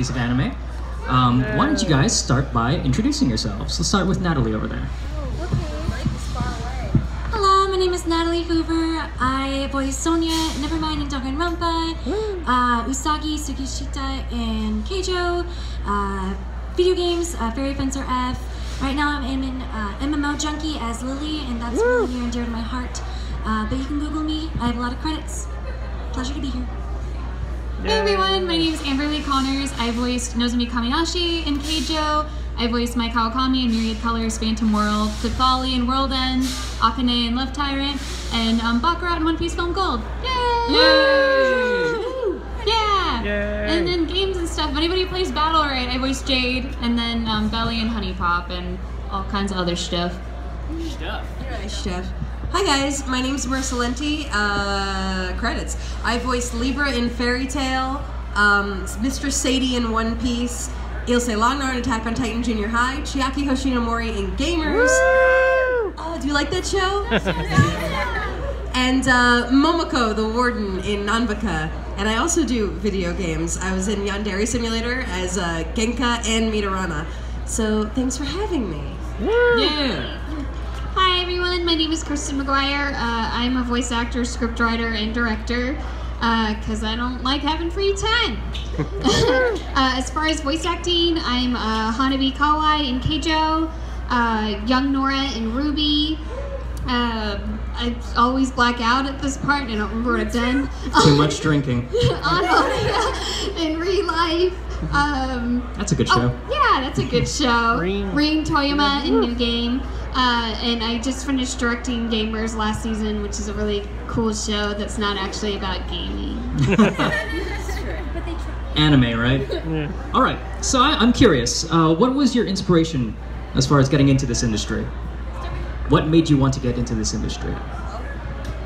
piece of anime. Why don't you guys start by introducing yourselves? Let's start with Natalie over there. Hello, my name is Natalie Hoover. I voice Sonia, Nevermind in Danganronpa, Usagi Tsukishita in Keijo, video games, Fairy Fencer F. Right now I'm in MMO Junkie as Lily, and that's really near and dear to my heart. But you can Google me. I have a lot of credits. Pleasure to be here. Hey everyone, my name is Amberly Connors. I voiced Nozomi Kamiyashi in Keijo. I voiced Mai Kawakami in Myriad Colors, Phantom World, Cathali in World End, Akane in Love Tyrant, and Baccarat in One Piece Film Gold. Yay! Yay! Yeah! Yay! And then games and stuff. If anybody plays Battlerite, I voiced Jade, and then Belly and Honey Pop, and all kinds of other stuff. Stuff. Hi guys, my name's Marissa Lenti. Credits. I voiced Libra in Fairy Tail, Mistress Sadie in One Piece, Ilse Lognar in Attack on Titan Junior High, Chiaki Hoshinomori in Gamers. Oh, do you like that show? And Momoko, the Warden in Nanbaka. And I also do video games. I was in Yandere Simulator as Genka and Midorana. So thanks for having me. Yeah! Hi everyone, my name is Kristen McGuire. I'm a voice actor, scriptwriter, and director because I don't like having free time. As far as voice acting, I'm Hanabi Kawai in Keijo, young Nora in Ruby. I always black out at this part. I don't remember what I've done. Too much drinking. In real life. That's a good show. Oh, yeah, that's a good show. Rin Toyama in New Game. And I just finished directing Gamers last season, which is a really cool show that's not actually about gaming. Anime, right? Yeah. Alright, so I'm curious. What was your inspiration as far as getting into this industry? What made you want to get into this industry?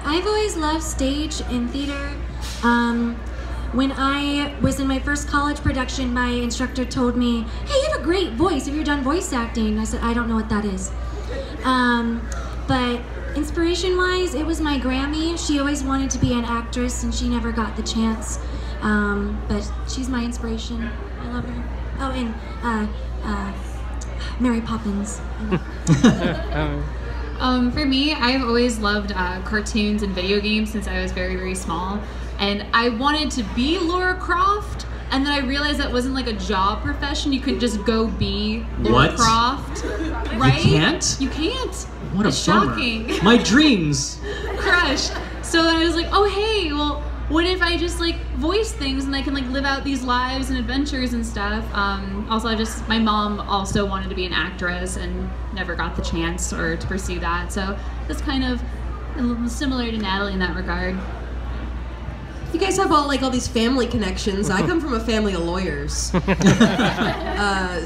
I've always loved stage and theater. When I was in my first college production, my instructor told me, "Hey, you have a great voice. Have you done voice acting?" I said, "I don't know what that is." But inspiration-wise, it was my Grammy. She always wanted to be an actress, and she never got the chance. But she's my inspiration. I love her. Oh, and Mary Poppins. For me, I've always loved cartoons and video games since I was very, very small. And I wanted to be Laura Croft, and then I realized that wasn't like a job profession. You couldn't just go be Laura Croft. Right? You can't? You can't. What a it's bummer. Shocking. My dreams! Crushed. So I was like, oh hey, well, what if I just like voice things and I can like live out these lives and adventures and stuff. Also, my mom also wanted to be an actress and never got the chance or to pursue that. So it's kind of similar to Natalie in that regard. You guys have all these family connections. I come from a family of lawyers.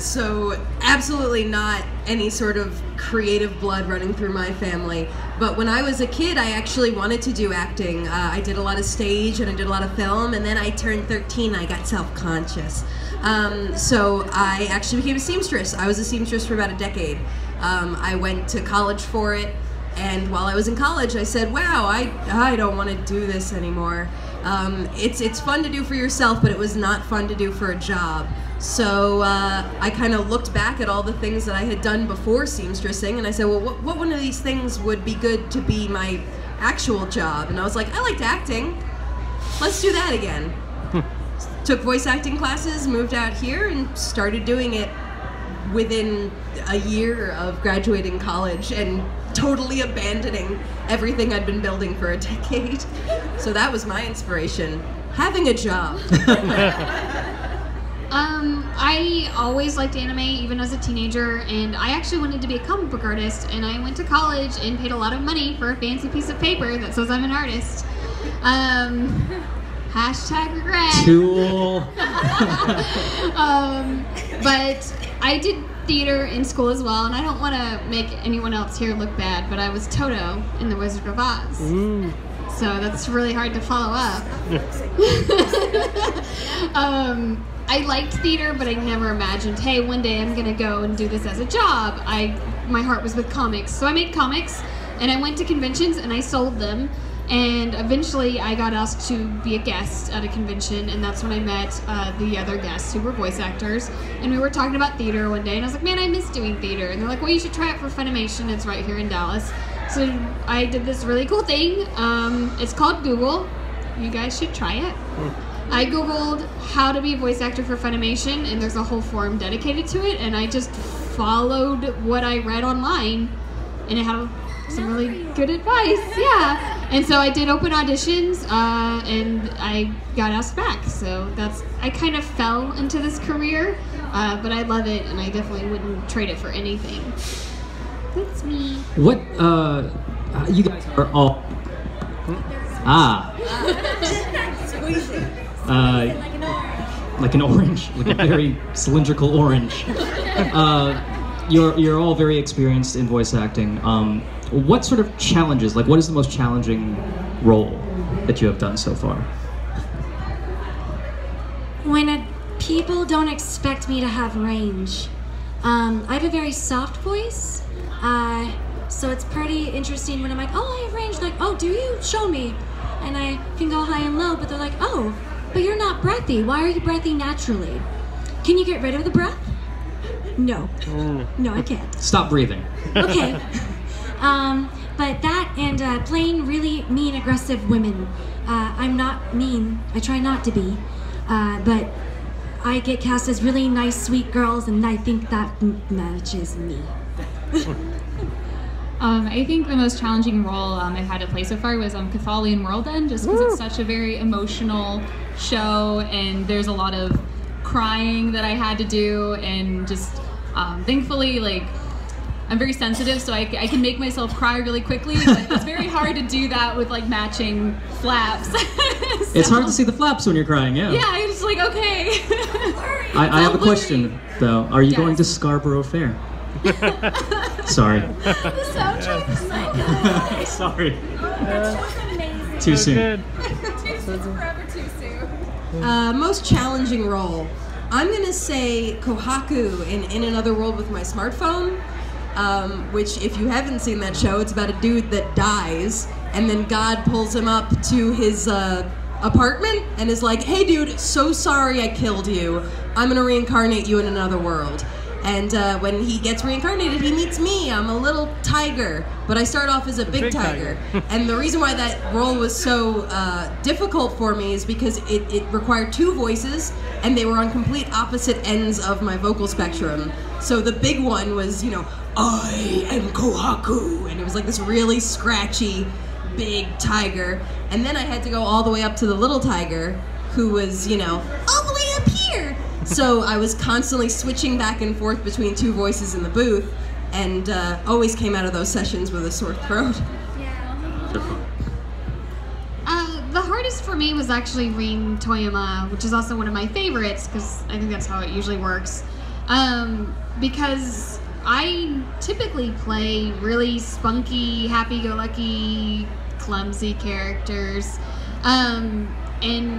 So absolutely not any sort of creative blood running through my family. But when I was a kid, I actually wanted to do acting. I did a lot of stage and I did a lot of film, and then I turned 13, I got self-conscious. So I actually became a seamstress. I was a seamstress for about a decade. I went to college for it, and while I was in college, I said, wow, I don't want to do this anymore. It's fun to do for yourself, but it was not fun to do for a job. So I kind of looked back at all the things that I had done before seamstressing, and I said, well, what one of these things would be good to be my actual job? And I was like, I liked acting. Let's do that again. Took voice acting classes, moved out here, and started doing it within a year of graduating college and totally abandoning everything I'd been building for a decade. So that was my inspiration. Having a job. I always liked anime, even as a teenager, and I actually wanted to be a comic book artist, and I went to college and paid a lot of money for a fancy piece of paper that says I'm an artist. Hashtag regret. Cool. But I did theater in school as well, and I don't want to make anyone else here look bad, but I was Toto in The Wizard of Oz. So that's really hard to follow up. I liked theater, but I never imagined, hey, one day I'm gonna go and do this as a job. My heart was with comics. So I made comics, and I went to conventions and I sold them. And eventually I got asked to be a guest at a convention, and that's when I met the other guests who were voice actors. And we were talking about theater one day, and I was like, man, I miss doing theater. And they're like, well, you should try it for Funimation. It's right here in Dallas. So I did this really cool thing. It's called Google. You guys should try it. I Googled how to be a voice actor for Funimation, and there's a whole forum dedicated to it, and I just followed what I read online, and it had some really good advice, yeah. And so I did open auditions, and I got asked back. So I kind of fell into this career, but I love it, and I definitely wouldn't trade it for anything. That's me. What, you guys are all, like an orange, like a very cylindrical orange. You're all very experienced in voice acting. What sort of challenges, like what is the most challenging role that you have done so far? When people don't expect me to have range. I have a very soft voice, so it's pretty interesting when I'm like, oh, I have range, like, oh, do you? Show me. And I can go high and low, but they're like, oh, but you're not breathy. Why are you breathy naturally? Can you get rid of the breath? No. No, I can't. Stop breathing. Okay. But that and playing really mean, aggressive women. I'm not mean. I try not to be. But I get cast as really nice, sweet girls, and I think that matches me. I think the most challenging role I've had to play so far was Cathali in World End, just because it's such a very emotional show, and there's a lot of crying that I had to do, and just thankfully, like, I'm very sensitive, so I can make myself cry really quickly, but it's very hard to do that with like matching flaps. So, it's hard to see the flaps when you're crying, yeah. Yeah, I'm just like, okay. I have a question, though. Are you going to Scarborough Fair? Sorry. The soundtrack is so good. Sorry. That show's amazing. Too soon. Forever too soon. Most challenging role. I'm gonna say Kohaku in Another World with My Smartphone, which, if you haven't seen that show, it's about a dude that dies, and then God pulls him up to his apartment and is like, hey dude, so sorry I killed you. I'm gonna reincarnate you in another world. And when he gets reincarnated, he meets me. I'm a little tiger, but I start off as a big tiger. And the reason why that role was so difficult for me is because it required two voices, and they were on complete opposite ends of my vocal spectrum. So the big one was, you know, I am Kohaku, and it was like this really scratchy, big tiger. And then I had to go all the way up to the little tiger, who was, you know, all the way up here. So I was constantly switching back and forth between two voices in the booth, and always came out of those sessions with a sore throat. The hardest for me was actually Rin Toyama, which is also one of my favorites, because I think that's how it usually works. Because I typically play really spunky, happy-go-lucky, clumsy characters. And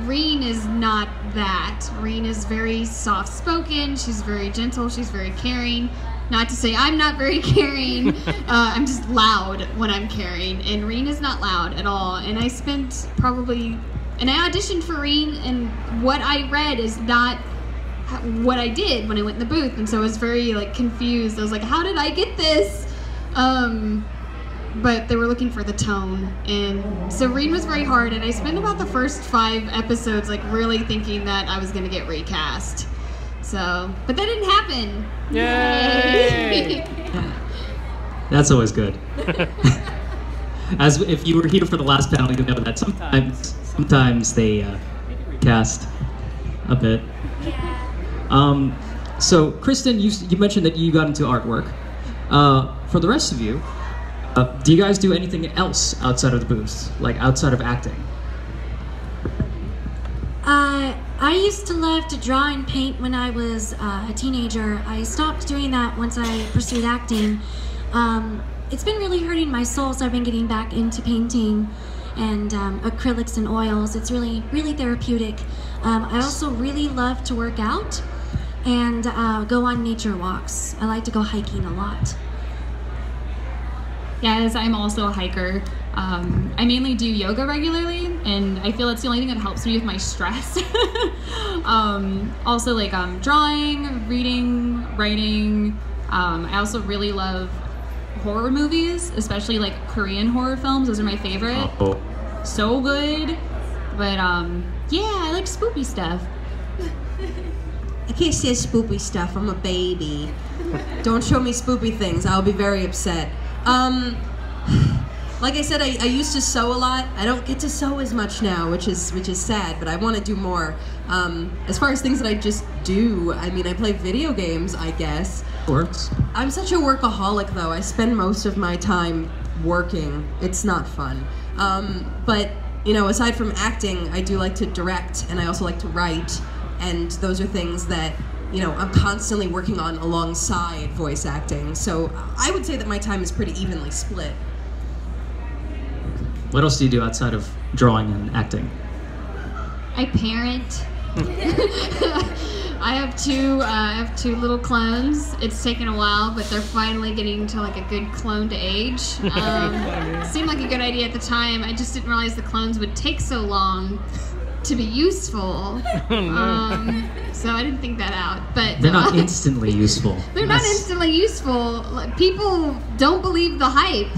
Rin is not that. Rin is very soft-spoken, she's very gentle, she's very caring. Not to say I'm not very caring, I'm just loud when I'm caring, and Rin is not loud at all. And I spent probably, and I auditioned for Rin, and what I read is not what I did when I went in the booth, and so I was very like confused. I was like, how did I get this? But they were looking for the tone, and so Rin was very hard, and I spent about the first 5 episodes like really thinking that I was gonna get recast. So, but that didn't happen. Yay! That's always good. As if you were here for the last panel, you know that sometimes they recast a bit. So Kristen, you mentioned that you got into artwork. For the rest of you, do you guys do anything else outside of the booths, like outside of acting? I used to love to draw and paint when I was a teenager. I stopped doing that once I pursued acting. It's been really hurting my soul, so I've been getting back into painting and acrylics and oils. It's really, really therapeutic. I also really love to work out and go on nature walks. I like to go hiking a lot. Yes, I'm also a hiker. I mainly do yoga regularly, and I feel it's the only thing that helps me with my stress. Also, like drawing, reading, writing. I also really love horror movies, especially like Korean horror films. Those are my favorite. Oh. So good. But yeah, I like spoopy stuff. I can't say spoopy stuff. I'm a baby. Don't show me spoopy things. I'll be very upset. Like I said, I used to sew a lot. I don't get to sew as much now, which is sad, but I want to do more. As far as things that I just do, I mean, I play video games, I guess. Works. I'm such a workaholic, though. I spend most of my time working. It's not fun. But, you know, aside from acting, I do like to direct, and I also like to write, and those are things that, you know, I'm constantly working on alongside voice acting. So I would say that my time is pretty evenly split. What else do you do outside of drawing and acting? I parent. I have two little clones. It's taken a while, but they're finally getting to like a good clone to age. Seemed like a good idea at the time. I just didn't realize the clones would take so long to be useful. So I didn't think that out. But They're not instantly useful. They're not instantly useful. Like, people don't believe the hype.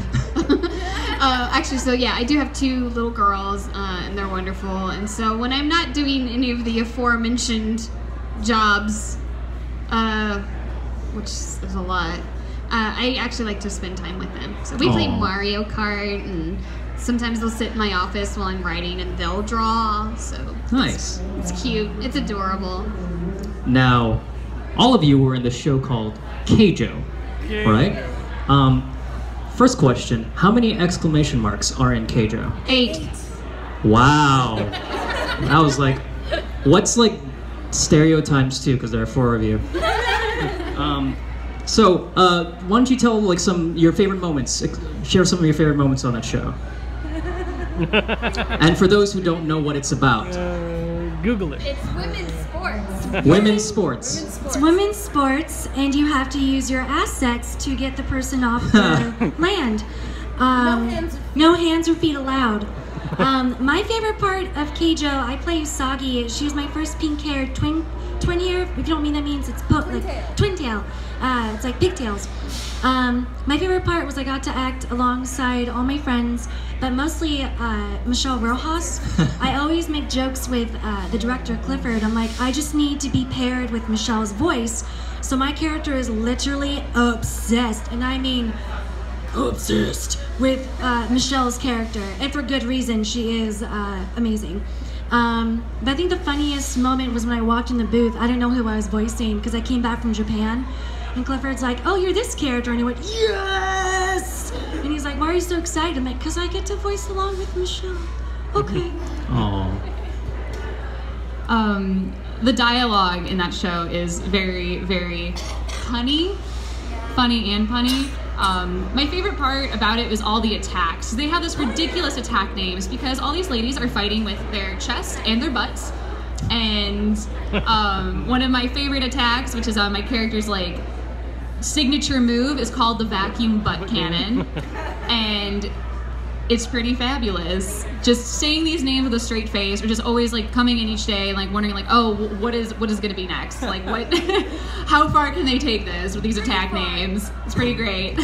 Actually, so yeah, I do have two little girls, and they're wonderful. And so when I'm not doing any of the aforementioned jobs, which is a lot, I actually like to spend time with them. So we play Mario Kart, and sometimes they'll sit in my office while I'm writing and they'll draw. So Nice. it's cute. It's adorable. Now, all of you were in the show called Keijo, right? First question, how many exclamation marks are in Keijo? 8. Wow. I was like, what's like stereo times 2, because there are 4 of you. So, why don't you tell like your favorite moments, share some of your favorite moments on that show. And for those who don't know what it's about. Google it. It's women's sports. Women's sports. It's women's sports, and you have to use your assets to get the person off the land. No hands or feet allowed. My favorite part of Keijo, I play Usagi. She was my first pink-haired twin hair. If you don't mean that means it's twin tail. It's like pigtails. My favorite part was I got to act alongside all my friends, but mostly Michelle Rojas. I always make jokes with the director Clifford. I'm like, I just need to be paired with Michelle's voice. So my character is literally obsessed, and I mean obsessed with Michelle's character, and for good reason. She is amazing. But I think the funniest moment was when I walked in the booth. I didn't know who I was voicing because I came back from Japan. And Clifford's like, oh, you're this character. And I went, yes! And he's like, why are you so excited? I'm like, because I get to voice along with Michelle. Okay. Oh. The dialogue in that show is very, very funny and punny. My favorite part about it was all the attacks. They have this ridiculous attack names because all these ladies are fighting with their chest and their butts. And one of my favorite attacks, which is my character's like signature move, is called the vacuum butt cannon. And it's pretty fabulous. Just saying these names with a straight face, or just always like coming in each day, like wondering like, oh, what is gonna be next? Like what? How far can they take this with these attack names? It's pretty great.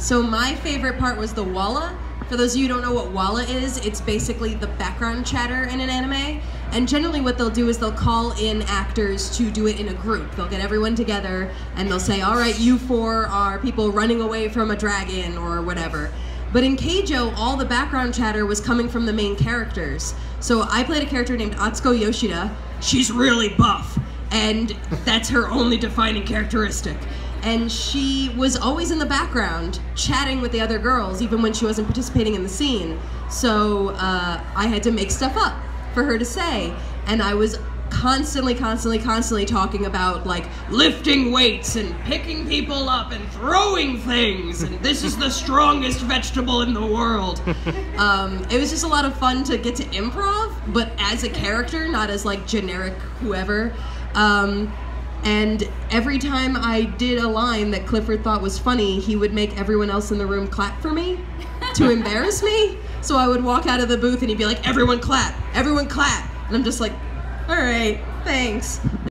So my favorite part was the walla. For those of you who don't know what walla is, it's basically the background chatter in an anime. And generally what they'll do is they'll call in actors to do it in a group. They'll get everyone together and they'll say, all right, you 4 are people running away from a dragon or whatever. But in Keijo, all the background chatter was coming from the main characters. So I played a character named Atsuko Yoshida. She's really buff, and that's her only defining characteristic. And she was always in the background, chatting with the other girls, even when she wasn't participating in the scene. So I had to make stuff up for her to say. And I was constantly talking about, like, lifting weights and picking people up and throwing things, and this is the strongest vegetable in the world. It was just a lot of fun to get to improv, but as a character, not as, like, generic whoever. And every time I did a line that Clifford thought was funny, he would make everyone else in the room clap for me. to embarrass me. So I would walk out of the booth and he'd be like, everyone clap, and I'm just like, all right, thanks.